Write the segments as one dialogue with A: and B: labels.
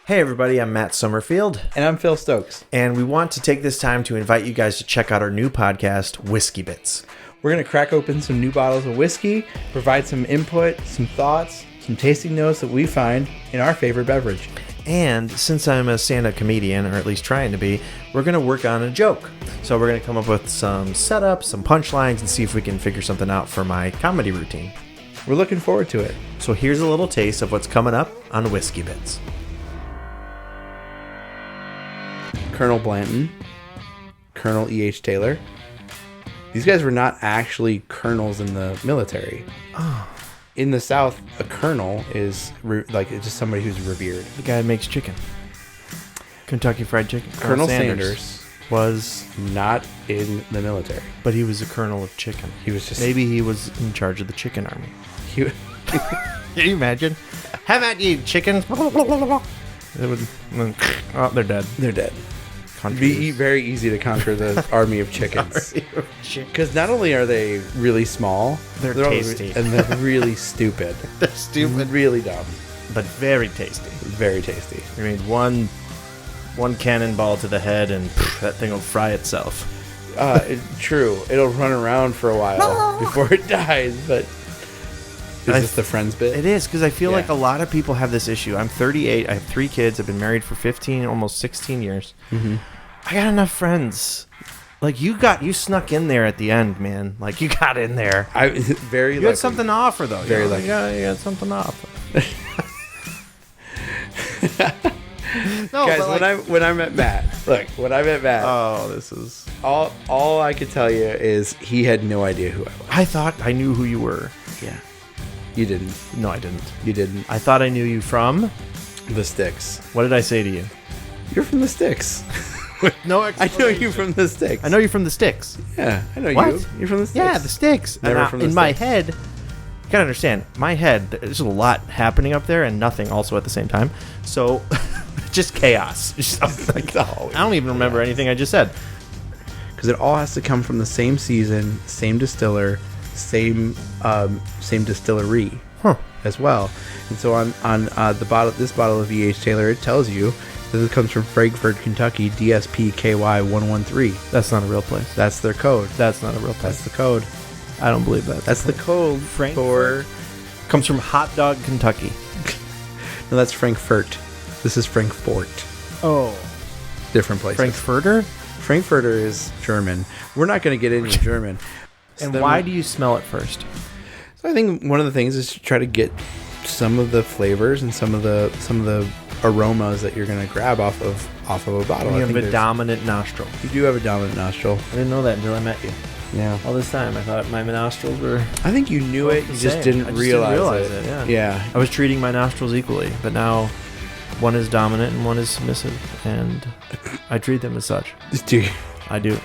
A: Hey everybody, I'm Matt Sommerfield.
B: And I'm Phil Stokes.
A: And we want to take this time to invite you guys to check out our new podcast, Whiskey Bits.
B: We're going to crack open some new bottles of whiskey, provide some input, some thoughts, some tasting notes that we find in our favorite beverage.
A: And since I'm a stand-up comedian, or at least trying to be, we're going to work on a joke. So we're going to come up with some setups, some punchlines, and see if we can figure something out for my comedy routine.
B: We're looking forward to it.
A: So here's a little taste of what's coming up on Whiskey Bits.
B: Colonel Blandon, Colonel E.H. Taylor. These guys were not actually colonels in the military.
A: Oh.
B: In the South, a colonel is it's just somebody who's revered.
A: The guy who makes chicken. Kentucky Fried Chicken.
B: Colonel Sanders
A: was
B: not in the military.
A: But he was a colonel of chicken.
B: He was just...
A: Maybe he was in charge of the chicken army.
B: Can
A: you imagine? Have at you, chickens. It would, oh, they're dead.
B: They're dead. It'd be very easy to conquer the army of chickens. Because not only are they really small,
A: they're tasty.
B: And they're really stupid.
A: They're stupid.
B: Really dumb.
A: But very tasty.
B: Very tasty.
A: I mean, one cannonball to the head and that thing will fry itself.
B: True. It'll run around for a while before it dies, but... Is this the Friends bit?
A: It is, because I feel like a lot of people have this issue. I'm 38. I have 3 kids. I've been married for 15, almost 16 years.
B: Mm-hmm.
A: I got enough friends. Like, you snuck in there at the end, man. Like, you got in there.
B: You
A: had something to offer, though.
B: Very lucky.
A: You got something to offer.
B: No, guys, when I met Matt,
A: oh, this is...
B: All I could tell you is he had no idea who I was.
A: I thought I knew who you were.
B: Yeah. You didn't.
A: No, I didn't.
B: You didn't.
A: I thought I knew you from...
B: The Sticks.
A: What did I say to you?
B: You're from the Sticks.
A: No
B: explanation. I know you from the Sticks.
A: I know you from the Sticks.
B: Yeah, I know
A: what?
B: you. You're from the Sticks.
A: Yeah, the Sticks.
B: Never from the Sticks.
A: In my head, you gotta understand, my head, there's a lot happening up there and nothing also at the same time. So, just chaos. I don't even remember anything I just said.
B: Because it all has to come from the same season, same distiller, same distillery as well. And so on this bottle of E.H. Taylor, it tells you that it comes from Frankfort, Kentucky, DSP KY 113.
A: That's not a real place.
B: That's their code.
A: That's not a real place.
B: That's the code.
A: I don't believe that.
B: That's the code.
A: Frankfort comes from Hot Dog, Kentucky.
B: No, that's Frankfurt. This is Frankfort.
A: Oh.
B: Different place.
A: Frankfurter?
B: Frankfurter is German. We're not going to get into German.
A: And why do you smell it first?
B: So I think one of the things is to try to get some of the flavors and some of the aromas that you're going to grab off of a bottle.
A: You have a dominant nostril.
B: You do have a dominant nostril.
A: I didn't know that until I met you.
B: Yeah.
A: All this time, I thought my nostrils were...
B: I think you knew it. You just didn't realize it.
A: Yeah. I was treating my nostrils equally, but now one is dominant and one is submissive, and I treat them as such.
B: Do you?
A: I do.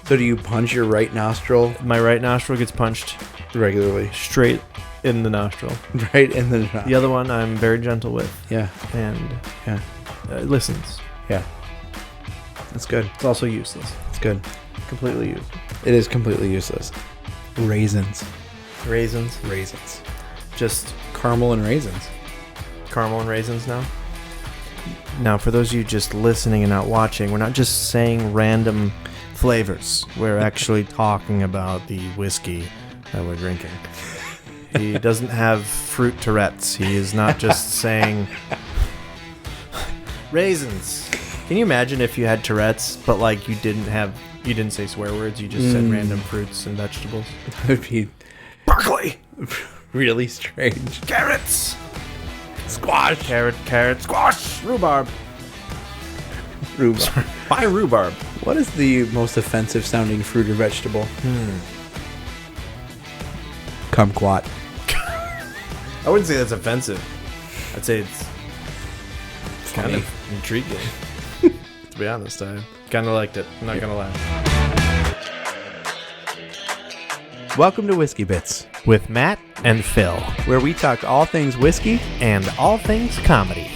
B: So do you punch your right nostril?
A: My right nostril gets punched
B: regularly.
A: Straight in the nostril.
B: Right in the nostril.
A: The other one I'm very gentle with.
B: Yeah.
A: And it listens.
B: Yeah. That's good.
A: It's also useless.
B: It's good.
A: Completely useless.
B: It is completely useless. Raisins.
A: Just
B: caramel and raisins.
A: Caramel and raisins now? Now, for those of you just listening and not watching, we're not just saying random flavors. We're actually talking about the whiskey that we're drinking. He doesn't have fruit Tourette's. He is not just saying raisins. Can you imagine if you had Tourette's, but like you didn't say swear words, you just said random fruits and vegetables?
B: That would be
A: broccoli.
B: Really strange.
A: Carrots.
B: Squash.
A: Carrot, squash. Rhubarb. Why rhubarb?
B: What is the most offensive sounding fruit or vegetable? Kumquat.
A: I wouldn't say that's offensive. I'd say it's kind of intriguing. To be honest, I kind of liked it. I'm not going to lie.
B: Welcome to Whiskey Bits
A: with Matt and Phil,
B: where we talk all things whiskey
A: and all things comedy.